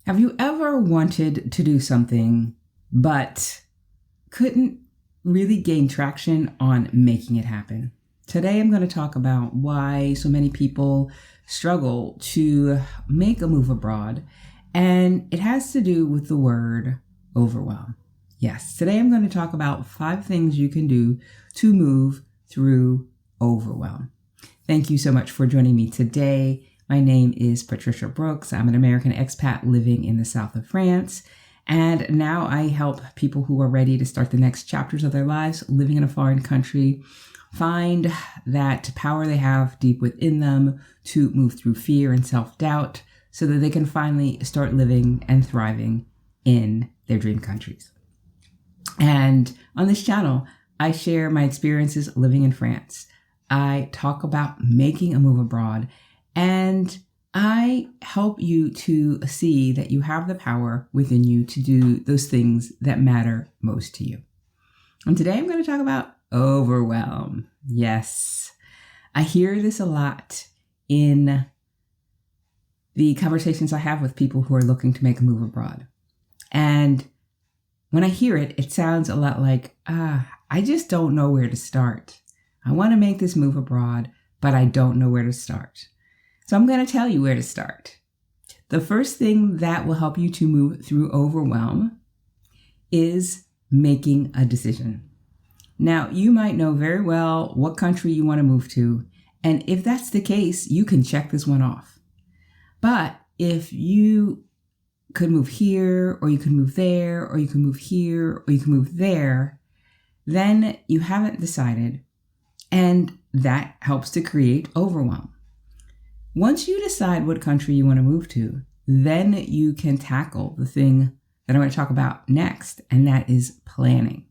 Have you ever wanted to do something but couldn't really gain traction on making it happen? Today I'm going to talk about why so many people struggle to make a move abroad, and it has to do with the word overwhelm. Yes, today I'm going to talk about 5 things you can do to move through overwhelm. Thank you so much for joining me today. My name is Patricia Brooks. I'm an American expat living in the south of France. And now I help people who are ready to start the next chapters of their lives living in a foreign country find that power they have deep within them to move through fear and self-doubt so that they can finally start living and thriving in their dream countries. And on this channel, I share my experiences living in France. I talk about making a move abroad, and I help you to see that you have the power within you to do those things that matter most to you. And today I'm going to talk about overwhelm. Yes, I hear this a lot in the conversations I have with people who are looking to make a move abroad. And when I hear it, it sounds a lot like, I just don't know where to start. I want to make this move abroad, but I don't know where to start. So I'm going to tell you where to start. The first thing that will help you to move through overwhelm is making a decision. Now, you might know very well what country you want to move to, and if that's the case, you can check this one off. But if you could move here, or you could move there, or you can move here, or you can move there, then you haven't decided, and that helps to create overwhelm. Once you decide what country you want to move to, then you can tackle the thing that I'm going to talk about next, and that is planning.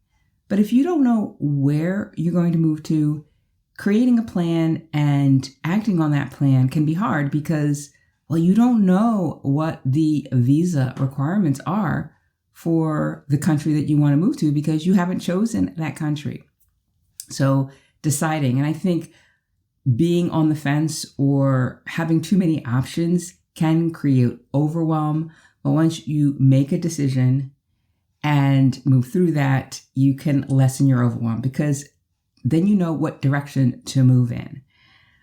But if you don't know where you're going to move to, creating a plan and acting on that plan can be hard because, well, you don't know what the visa requirements are for the country that you want to move to because you haven't chosen that country. So deciding, and I think being on the fence or having too many options can create overwhelm. But once you make a decision and move through that, you can lessen your overwhelm because then you know what direction to move in.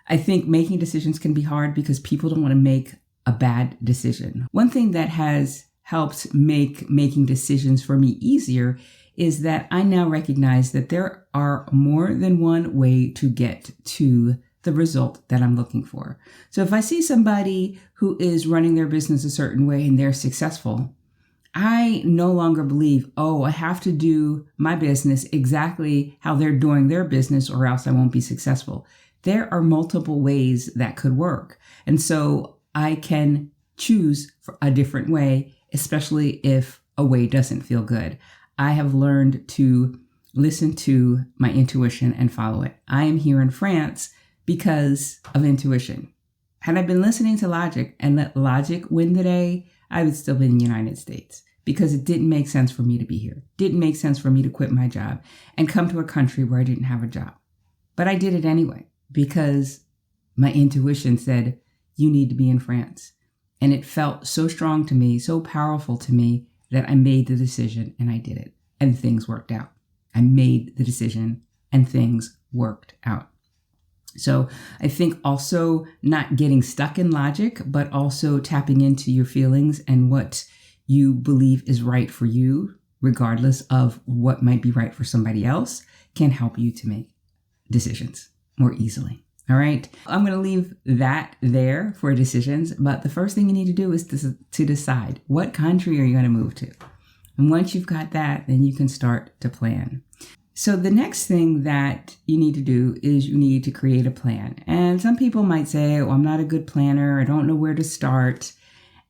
I think making decisions can be hard because people don't want to make a bad decision. One thing that has helped make making decisions for me easier is that I now recognize that there are more than one way to get to the result that I'm looking for. So if I see somebody who is running their business a certain way and they're successful, I no longer believe, I have to do my business exactly how they're doing their business or else I won't be successful. There are multiple ways that could work. And so I can choose a different way, especially if a way doesn't feel good. I have learned to listen to my intuition and follow it. I am here in France because of intuition. Had I been listening to logic and let logic win the day, I would still be in the United States because it didn't make sense for me to be here. Didn't make sense for me to quit my job and come to a country where I didn't have a job. But I did it anyway because my intuition said, you need to be in France. And it felt so strong to me, so powerful to me that I made the decision and I did it. And things worked out. I made the decision and things worked out. So I think also not getting stuck in logic, but also tapping into your feelings and what you believe is right for you, regardless of what might be right for somebody else, can help you to make decisions more easily. All right. I'm going to leave that there for decisions. But the first thing you need to do is to decide what country are you going to move to. And once you've got that, then you can start to plan. So the next thing that you need to do is you need to create a plan. And some people might say, I'm not a good planner. I don't know where to start.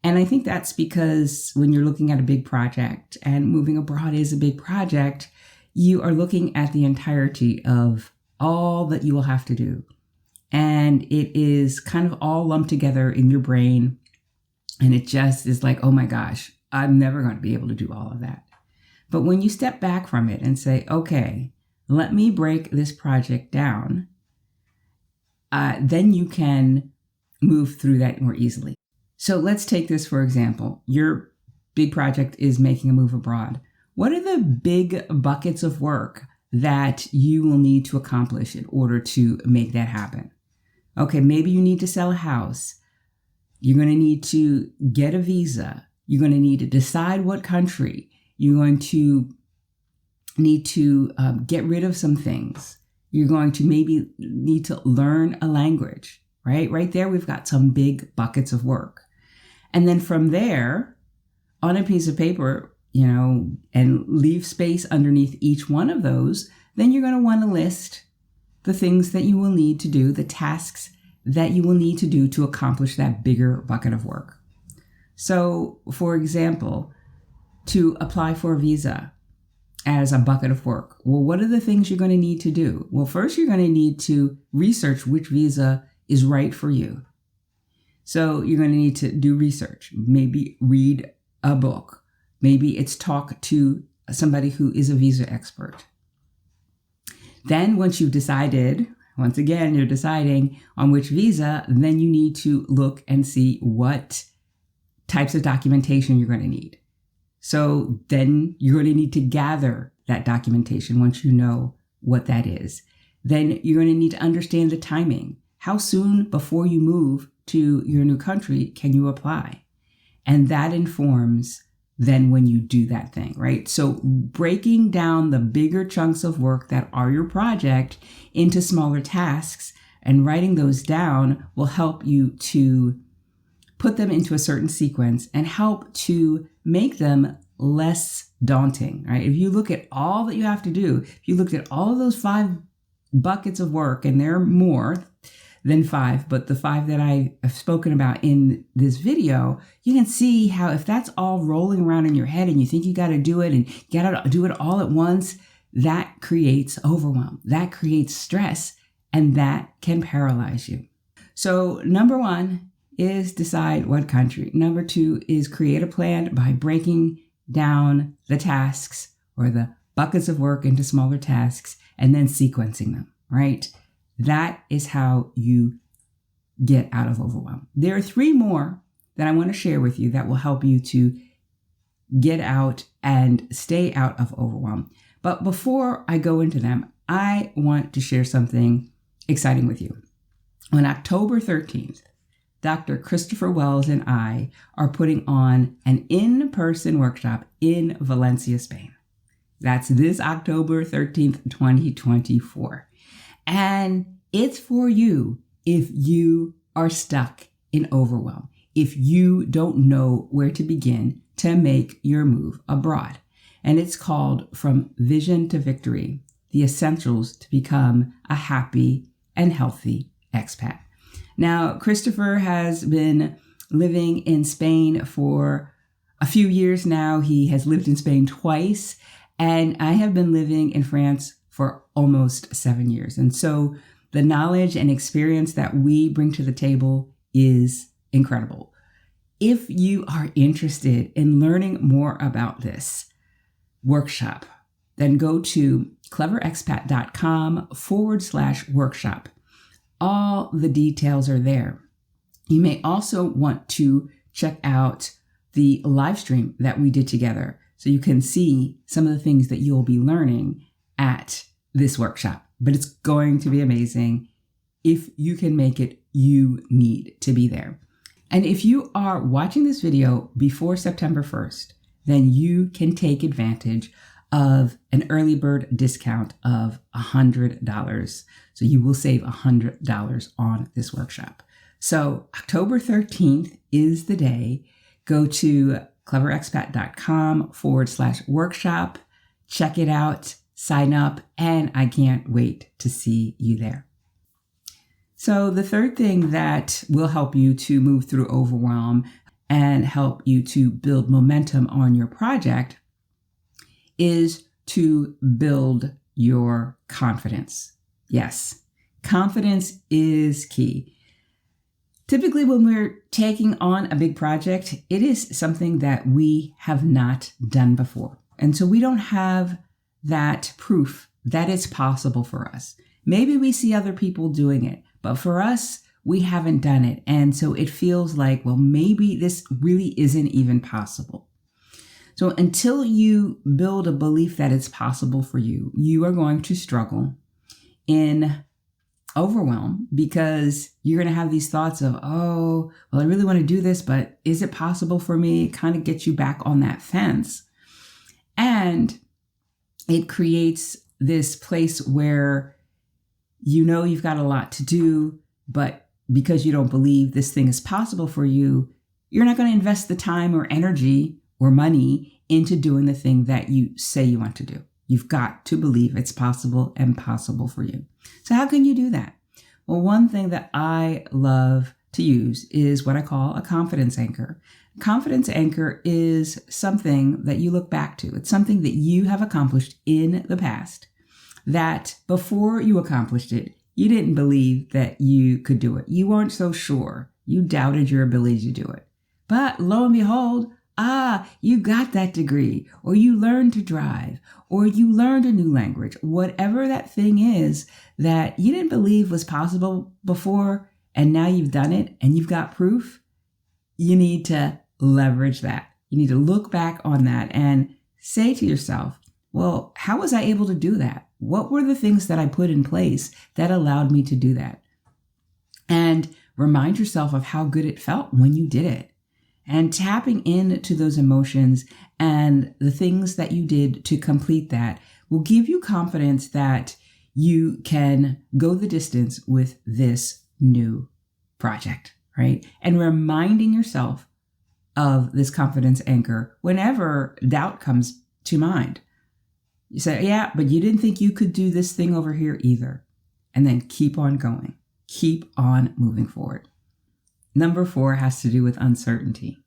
And I think that's because when you're looking at a big project, and moving abroad is a big project, you are looking at the entirety of all that you will have to do. And it is kind of all lumped together in your brain. And it just is like, oh my gosh, I'm never going to be able to do all of that. But when you step back from it and say, okay, let me break this project down, then you can move through that more easily. So let's take this for example. Your big project is making a move abroad. What are the big buckets of work that you will need to accomplish in order to make that happen? Okay, maybe you need to sell a house. You're going to need to get a visa. You're going to need to decide what country. You're going to need to get rid of some things. You're going to maybe need to learn a language, right? Right there, we've got some big buckets of work. And then from there, on a piece of paper, and leave space underneath each one of those, then you're going to want to list the things that you will need to do, the tasks that you will need to do to accomplish that bigger bucket of work. So, for example, to apply for a visa as a bucket of work, well, what are the things you're going to need to do? Well, first, you're going to need to research which visa is right for you. So you're going to need to do research, maybe read a book. Maybe it's talk to somebody who is a visa expert. Then once you've decided, once again, you're deciding on which visa, then you need to look and see what types of documentation you're going to need. So then you're going to need to gather that documentation once you know what that is. Then you're going to need to understand the timing. How soon before you move to your new country can you apply? And that informs then when you do that thing, right? So breaking down the bigger chunks of work that are your project into smaller tasks and writing those down will help you to put them into a certain sequence and help to make them less daunting, right? If you look at all that you have to do, if you looked at all of those 5 buckets of work, and there are more than 5, but the 5 that I have spoken about in this video, you can see how if that's all rolling around in your head and you think you got to do it and got to do it all at once, that creates overwhelm, that creates stress, and that can paralyze you. So number 1 is decide what country. Number 2 is create a plan by breaking down the tasks or the buckets of work into smaller tasks and then sequencing them, right? That is how you get out of overwhelm. There are 3 more that I want to share with you that will help you to get out and stay out of overwhelm. But before I go into them, I want to share something exciting with you. On October 13th, Dr. Christopher Wells and I are putting on an in-person workshop in Valencia, Spain. That's this October 13th, 2024. And it's for you if you are stuck in overwhelm, if you don't know where to begin to make your move abroad. And it's called From Vision to Victory, the Essentials to Become a Happy and Healthy Expat. Now, Christopher has been living in Spain for a few years now. He has lived in Spain twice, and I have been living in France for almost 7 years. And so the knowledge and experience that we bring to the table is incredible. If you are interested in learning more about this workshop, then go to cleverexpat.com/workshop. All the details are there. You may also want to check out the live stream that we did together so you can see some of the things that you'll be learning at this workshop. But it's going to be amazing. If you can make it, you need to be there. And if you are watching this video before September 1st, then you can take advantage of an early bird discount of $100. So you will save $100 on this workshop. So October 13th is the day. Go to cleverexpat.com/workshop. Check it out, sign up, and I can't wait to see you there. So the third thing that will help you to move through overwhelm and help you to build momentum on your project is to build your confidence. Yes, confidence is key. Typically, when we're taking on a big project, it is something that we have not done before. And so we don't have that proof that it's possible for us. Maybe we see other people doing it, but for us, we haven't done it. And so it feels like, well, maybe this really isn't even possible. So until you build a belief that it's possible for you, you are going to struggle in overwhelm, because you're going to have these thoughts of, oh, well, I really want to do this, but is it possible for me? It kind of gets you back on that fence. And it creates this place where you know you've got a lot to do, but because you don't believe this thing is possible for you, you're not going to invest the time or energy or money into doing the thing that you say you want to do. You've got to believe it's possible and possible for you. So how can you do that? Well, one thing that I love to use is what I call a confidence anchor. Confidence anchor is something that you look back to. It's something that you have accomplished in the past that before you accomplished it, you didn't believe that you could do it. You weren't so sure. You doubted your ability to do it. But lo and behold, you got that degree, or you learned to drive, or you learned a new language, whatever that thing is that you didn't believe was possible before, and now you've done it and you've got proof. You need to leverage that. You need to look back on that and say to yourself, well, how was I able to do that? What were the things that I put in place that allowed me to do that? And remind yourself of how good it felt when you did it. And tapping into those emotions and the things that you did to complete that will give you confidence that you can go the distance with this new project, right? And reminding yourself of this confidence anchor whenever doubt comes to mind. You say, yeah, but you didn't think you could do this thing over here either. And then keep on going. Keep on moving forward. Number 4 has to do with uncertainty.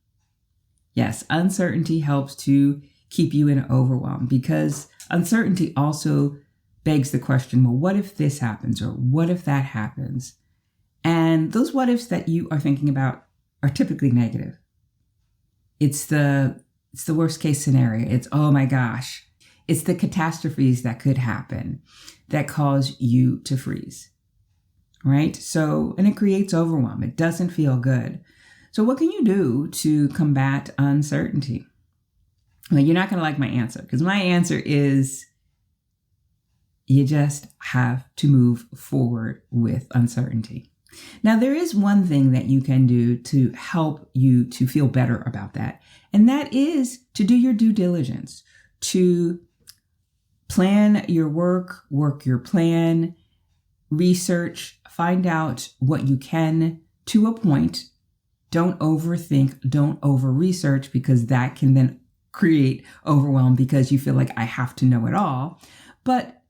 Yes, uncertainty helps to keep you in overwhelm, because uncertainty also begs the question, well, what if this happens, or what if that happens? And those what ifs that you are thinking about are typically negative. It's the worst case scenario. It's, oh my gosh. It's the catastrophes that could happen that cause you to freeze. Right? So, and it creates overwhelm. It doesn't feel good. So what can you do to combat uncertainty? Well, you're not going to like my answer, because my answer is you just have to move forward with uncertainty. Now, there is one thing that you can do to help you to feel better about that, and that is to do your due diligence, to plan your work your plan, research, find out what you can to a point. Don't overthink, don't over-research, because that can then create overwhelm because you feel like I have to know it all. But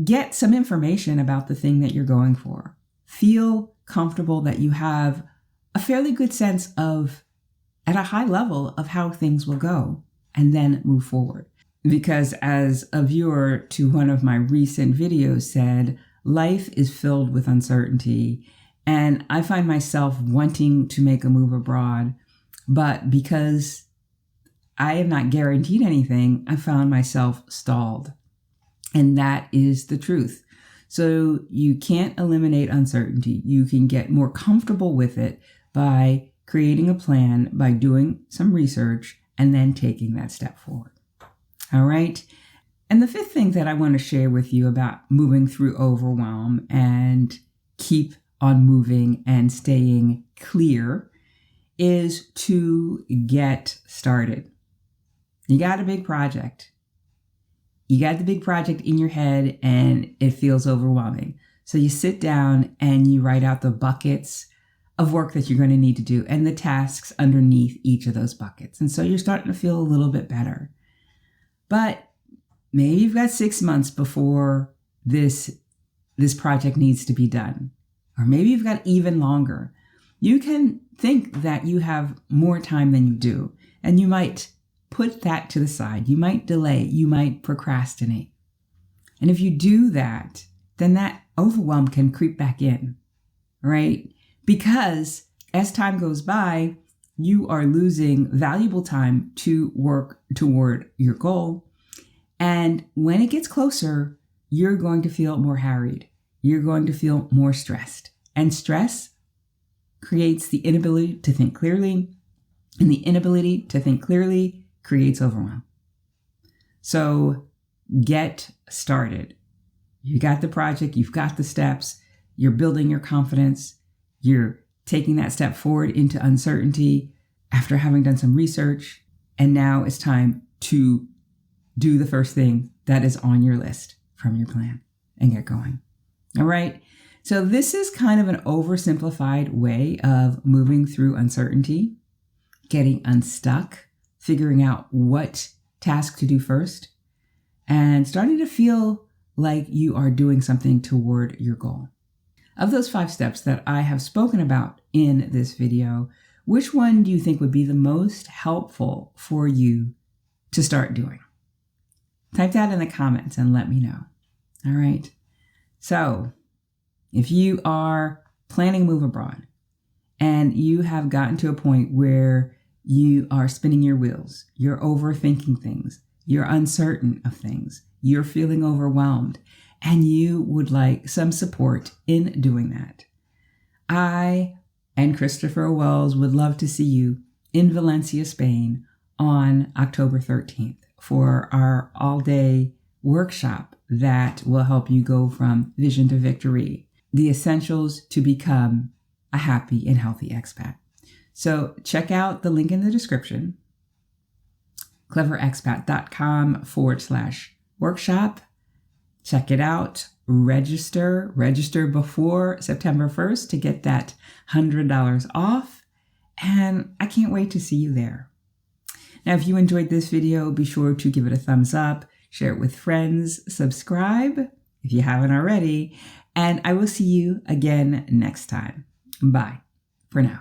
get some information about the thing that you're going for. Feel comfortable that you have a fairly good sense of, at a high level, of how things will go, and then move forward. Because as a viewer to one of my recent videos said, life is filled with uncertainty, and I find myself wanting to make a move abroad, but because I am not guaranteed anything, I found myself stalled. And that is the truth. So you can't eliminate uncertainty. You can get more comfortable with it by creating a plan, by doing some research, and then taking that step forward. All right. And the 5th thing that I want to share with you about moving through overwhelm and keep on moving and staying clear is to get started. You got a big project. You got the big project in your head and it feels overwhelming. So you sit down and you write out the buckets of work that you're going to need to do and the tasks underneath each of those buckets. And so you're starting to feel a little bit better. But maybe you've got 6 months before this project needs to be done. Or maybe you've got even longer. You can think that you have more time than you do, and you might put that to the side. You might delay, you might procrastinate. And if you do that, then that overwhelm can creep back in, right? Because as time goes by, you are losing valuable time to work toward your goal. And when it gets closer, you're going to feel more harried. You're going to feel more stressed. And stress creates the inability to think clearly, and the inability to think clearly creates overwhelm. So get started. You got the project, you've got the steps, you're building your confidence, you're taking that step forward into uncertainty after having done some research, and now it's time to do the first thing that is on your list from your plan and get going. All right. So this is kind of an oversimplified way of moving through uncertainty, getting unstuck, figuring out what task to do first, and starting to feel like you are doing something toward your goal. Of those 5 steps that I have spoken about in this video, which one do you think would be the most helpful for you to start doing? Type that in the comments and let me know. All right. So if you are planning a move abroad and you have gotten to a point where you are spinning your wheels, you're overthinking things, you're uncertain of things, you're feeling overwhelmed, and you would like some support in doing that, I and Christopher Wells would love to see you in Valencia, Spain on October 13th for our all-day workshop that will help you go from vision to victory, the essentials to become a happy and healthy expat. So check out the link in the description, cleverexpat.com/workshop. Check it out. Register before September 1st to get that $100 off. And I can't wait to see you there. Now, if you enjoyed this video, be sure to give it a thumbs up, share it with friends, subscribe if you haven't already, and I will see you again next time. Bye for now.